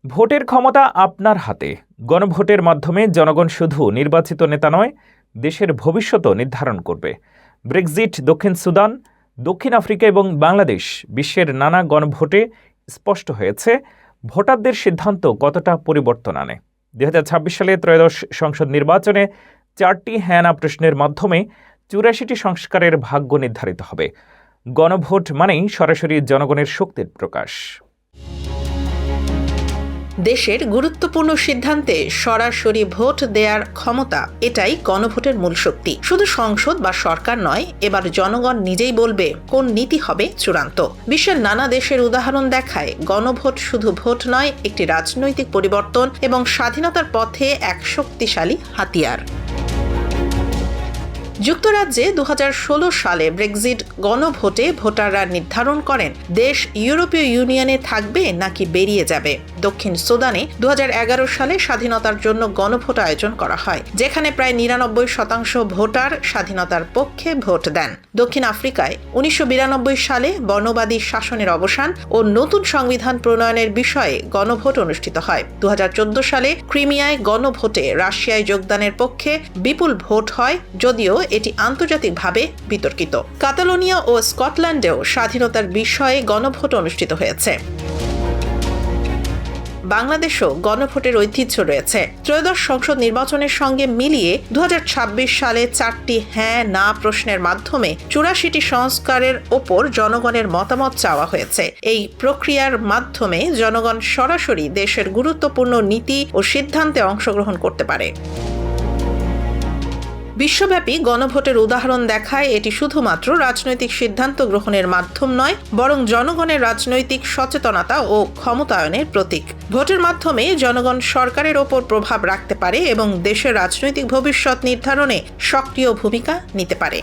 ভোটের ক্ষমতা আপনার হাতে। গণভোটের মাধ্যমে জনগণ শুধু নির্বাচিত নেতা নয়, দেশের ভবিষ্যতও নির্ধারণ করবে। ব্রেক্সিট, দক্ষিণ সুদান, দক্ষিণ আফ্রিকা এবং বাংলাদেশ বিশ্বের নানা গণভোটে স্পষ্ট হয়েছে ভোটারদের সিদ্ধান্ত কতটা পরিবর্তন আনে। 2026 সালে ত্রয়োদশ সংসদ নির্বাচনে 4টি হ্যাঁ না প্রশ্নের মাধ্যমে 84টি সংস্কারের ভাগ্য নির্ধারিত হবে। গণভোট মানেই সরাসরি জনগণের শক্তির প্রকাশ। দেশের গুরুত্বপূর্ণ সিদ্ধান্তে সরাসরি ভোট দেওয়ার ক্ষমতা, এটাই গণভোটের মূল শক্তি। শুধু সংসদ বা সরকার নয়, এবার জনগণ নিজেই বলবে কোন নীতি হবে চূড়ান্ত। বিশ্বের নানা দেশের উদাহরণ দেখায় গণভোট শুধু ভোট নয়, একটি রাজনৈতিক পরিবর্তন এবং স্বাধীনতার পথে এক শক্তিশালী হাতিয়ার। যুক্তরাজ্যে 2016 সালে ব্রেক্সিট গণভোটে ভোটাররা নির্ধারণ করেন দেশ ইউরোপীয় ইউনিয়নে থাকবে নাকি বেরিয়ে যাবে। দক্ষিণ সুদানে 2011 সালে স্বাধীনতার জন্য গণভোট আয়োজন করা হয়, যেখানে প্রায় 99% ভোটার স্বাধীনতার পক্ষে ভোট দেন। দক্ষিণ আফ্রিকায় 1992 সালে বর্ণবাদী শাসনের অবসান ও নতুন সংবিধান প্রণয়নের বিষয়ে গণভোট অনুষ্ঠিত হয়। 2014 সালে ক্রিমিয়ায় গণভোটে রাশিয়ায় যোগদানের পক্ষে বিপুল ভোট হয়, যদিও এটি আন্তর্জাতিকভাবে বিতর্কিত। কাতালোনিয়া ও স্কটল্যান্ডেও স্বাধীনতার বিষয়ে গণভোট অনুষ্ঠিত হয়েছে। বাংলাদেশও গণভোটের ঐতিহ্য রয়েছে। ত্রয়োদশ সংসদ নির্বাচনের সঙ্গে মিলিয়ে 2026 সালে 4টি হ্যাঁ না প্রশ্নের মাধ্যমে 84টি সংস্কারের ওপর জনগণের মতামত চাওয়া হয়েছে। এই প্রক্রিয়ার মাধ্যমে জনগণ সরাসরি দেশের গুরুত্বপূর্ণ নীতি ও সিদ্ধান্তে অংশগ্রহণ করতে পারে। বিশ্বব্যাপী গণভোটের উদাহরণ দেখায় এটি শুধুমাত্র রাজনৈতিক সিদ্ধান্ত গ্রহণের মাধ্যম নয়, বরং জনগণের রাজনৈতিক সচেতনতা ও ক্ষমতায়নের প্রতীক। ভোটের মাধ্যমে জনগণ সরকারের ওপর প্রভাব রাখতে পারে এবং দেশের রাজনৈতিক ভবিষ্যৎ নির্ধারণে সক্রিয় ভূমিকা নিতে পারে।